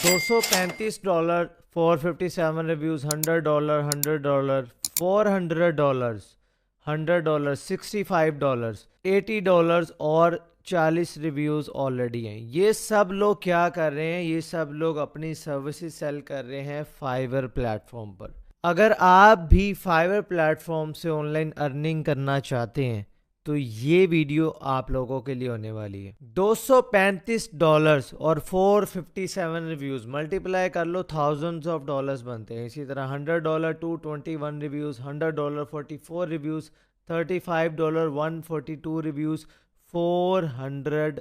$235, 457 reviews, $100, $100, $400, $100, $65, $80 اور 40 reviews already ہیں. یہ سب لوگ کیا کر رہے ہیں؟ یہ سب لوگ اپنی سروسز سیل کر رہے ہیں فائیور پلیٹ فارم پر. اگر آپ بھی فائیور پلیٹ فارم سے آن لائن ارننگ کرنا چاہتے ہیں تو یہ ویڈیو آپ لوگوں کے لیے ہونے والی ہے. $235 اور 457 ریویوز ملٹیپلائی کر لو، تھاؤزنڈز آف ڈالرز بنتے ہیں. اسی طرح $100 221 ریویوز، $100 44 ریویوز، $35 142 ریویوز، $400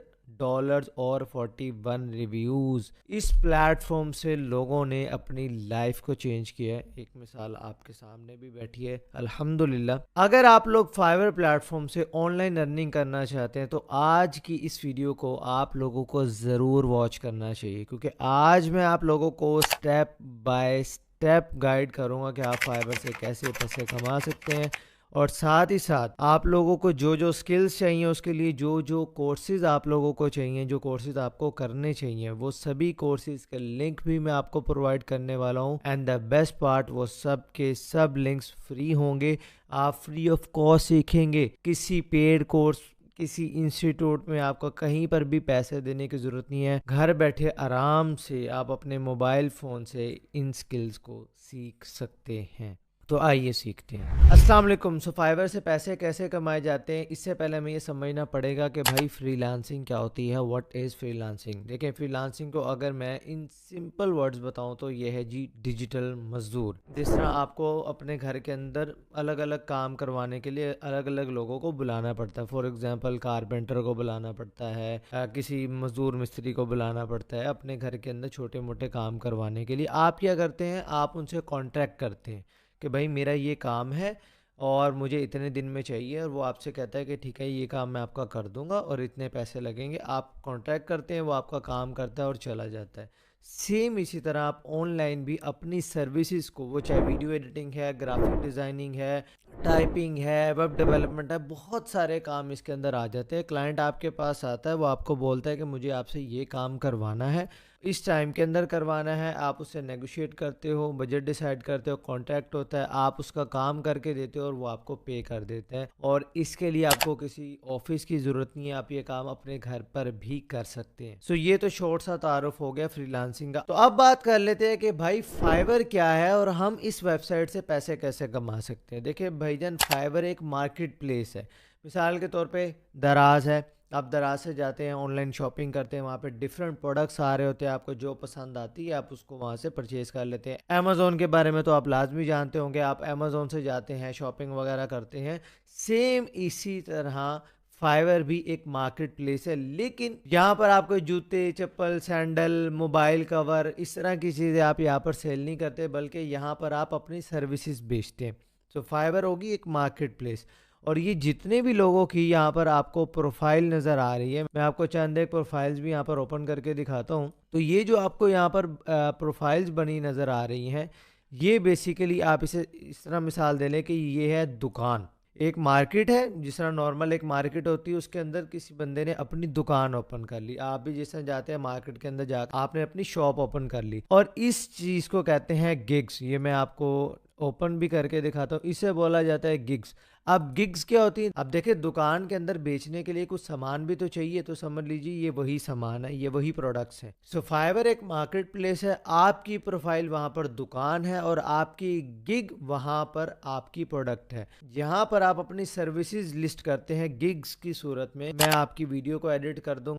اور 41 ریویوز. اس پلیٹ فارم سے لوگوں نے اپنی لائف کو چینج کیا ہے. ایک مثال آپ کے سامنے بھی بیٹھی ہے الحمدللہ. اگر آپ لوگ فائیور پلیٹ فارم سے آن لائن ارننگ کرنا چاہتے ہیں تو آج کی اس ویڈیو کو آپ لوگوں کو ضرور واچ کرنا چاہیے، کیونکہ آج میں آپ لوگوں کو سٹیپ بائی سٹیپ گائیڈ کروں گا کہ آپ فائیور سے کیسے پیسے کما سکتے ہیں، اور ساتھ ہی ساتھ آپ لوگوں کو جو جو سکلز چاہیے، اس کے لیے جو جو کورسز آپ لوگوں کو چاہیے، جو کورسز آپ کو کرنے چاہیے، وہ سبھی کورسز کے لنک بھی میں آپ کو پرووائڈ کرنے والا ہوں. اینڈ دا بیسٹ پارٹ، وہ سب کے سب لنکس فری ہوں گے. آپ فری آف کاسٹ سیکھیں گے. کسی پیڈ کورس، کسی انسٹیٹیوٹ میں آپ کو کہیں پر بھی پیسے دینے کی ضرورت نہیں ہے. گھر بیٹھے آرام سے آپ اپنے موبائل فون سے ان سکلز کو سیکھ سکتے ہیں. تو آئیے سیکھتے ہیں. السلام علیکم. فائیور سے پیسے کیسے کمائے جاتے ہیں؟ اس سے پہلے ہمیں یہ سمجھنا پڑے گا کہ بھائی فری لانسنگ کیا ہوتی ہے. What is free lancing? دیکھیں، فری لانسنگ کو اگر میں ان سمپل ورڈز بتاؤں تو یہ ہے جی ڈیجیٹل مزدور. جس طرح آپ کو اپنے گھر کے اندر الگ الگ کام کروانے کے لیے الگ الگ لوگوں کو بلانا پڑتا ہے. فار ایگزامپل کارپینٹر کو بلانا پڑتا ہے، کسی مزدور مستری کو بلانا پڑتا ہے اپنے گھر کے اندر چھوٹے موٹے کام کروانے کے لیے. آپ کیا کرتے ہیں؟ آپ ان سے کانٹریکٹ کرتے ہیں کہ بھائی میرا یہ کام ہے اور مجھے اتنے دن میں چاہیے، اور وہ آپ سے کہتا ہے کہ ٹھیک ہے یہ کام میں آپ کا کر دوں گا اور اتنے پیسے لگیں گے. آپ کانٹریکٹ کرتے ہیں، وہ آپ کا کام کرتا ہے اور چلا جاتا ہے. سیم اسی طرح آپ آن لائن بھی اپنی سروسز کو، وہ چاہے ویڈیو ایڈیٹنگ ہے، گرافک ڈیزائننگ ہے، ٹائپنگ ہے، ویب ڈیولپمنٹ ہے، بہت سارے کام اس کے اندر آ جاتے ہیں. کلائنٹ آپ کے پاس آتا ہے، وہ آپ کو بولتا ہے کہ مجھے آپ سے یہ کام کروانا ہے، اس ٹائم کے اندر کروانا ہے. آپ اس سے نیگوشیٹ کرتے ہو، بجٹ ڈیسائیڈ کرتے ہو، کانٹریکٹ ہوتا ہے، آپ اس کا کام کر کے دیتے ہو اور وہ آپ کو پے کر دیتا ہے. اور اس کے لیے آپ کو کسی آفس کی ضرورت نہیں ہے، آپ یہ کام اپنے گھر پر بھی کر سکتے ہیں. یہ تو شارٹ سا تعارف ہو گیا فری لانسنگ کا. تو اب بات کر لیتے ہیں کہ بھائی فائیور کیا ہے اور ہم اس ویب سائٹ سے پیسے کیسے کما سکتے ہیں. دیکھیں بھائی جان، فائیور ایک مارکیٹ پلیس ہے. مثال کے طور پہ دراز ہے. آپ دراز سے جاتے ہیں، آن لائن شاپنگ کرتے ہیں، وہاں پہ ڈیفرنٹ پروڈکٹس آ رہے ہوتے ہیں، آپ کو جو پسند آتی ہے آپ اس کو وہاں سے پرچیز کر لیتے ہیں. امیزون کے بارے میں تو آپ لازمی جانتے ہوں گے. آپ امیزون سے جاتے ہیں، شاپنگ وغیرہ کرتے ہیں. سیم اسی طرح فائیور بھی ایک مارکیٹ پلیس ہے، لیکن یہاں پر آپ کو جوتے، چپل، سینڈل، موبائل کور، اس طرح کی چیزیں آپ یہاں پر سیل نہیں کرتے، بلکہ یہاں پر آپ اپنی سروسز بیچتے ہیں. فائیور ہوگی ایک مارکیٹ پلیس. اور یہ جتنے بھی لوگوں کی یہاں پر آپ کو پروفائل نظر آ رہی ہے، میں آپ کو چند ایک پروفائلز بھی یہاں پر اوپن کر کے دکھاتا ہوں. تو یہ جو آپ کو یہاں پر پروفائلز بنی نظر آ رہی ہیں، یہ بیسیکلی آپ اسے اس طرح مثال دے لیں کہ یہ ہے دکان. ایک مارکیٹ ہے، جس طرح نارمل ایک مارکیٹ ہوتی ہے، اس کے اندر کسی بندے نے اپنی دکان اوپن کر لی. آپ بھی جس طرح جاتے ہیں مارکیٹ کے اندر جا کے آپ نے اپنی شاپ اوپن کر لی، اور اس چیز کو کہتے ہیں گگز. یہ میں آپ کو اوپن بھی کر کے دکھاتا ہوں. اسے بولا جاتا ہے گگز. اب گگز کیا ہوتی ہیں؟ اب دیکھیں، دکان کے اندر بیچنے کے لیے کچھ سامان بھی تو چاہیے، تو سمجھ لیجیے یہ وہی سامان ہے، یہ وہی پروڈکٹس ہیں. فائیور ایک مارکیٹ پلیس ہے. آپ کی پروفائل وہاں پر دکان ہے اور آپ کی گگ وہاں پر آپ کی پروڈکٹ ہے. یہاں پر آپ اپنی سروسز لسٹ کرتے ہیں گگز کی صورت میں. میں آپ کی ویڈیو کو ایڈٹ کر دوں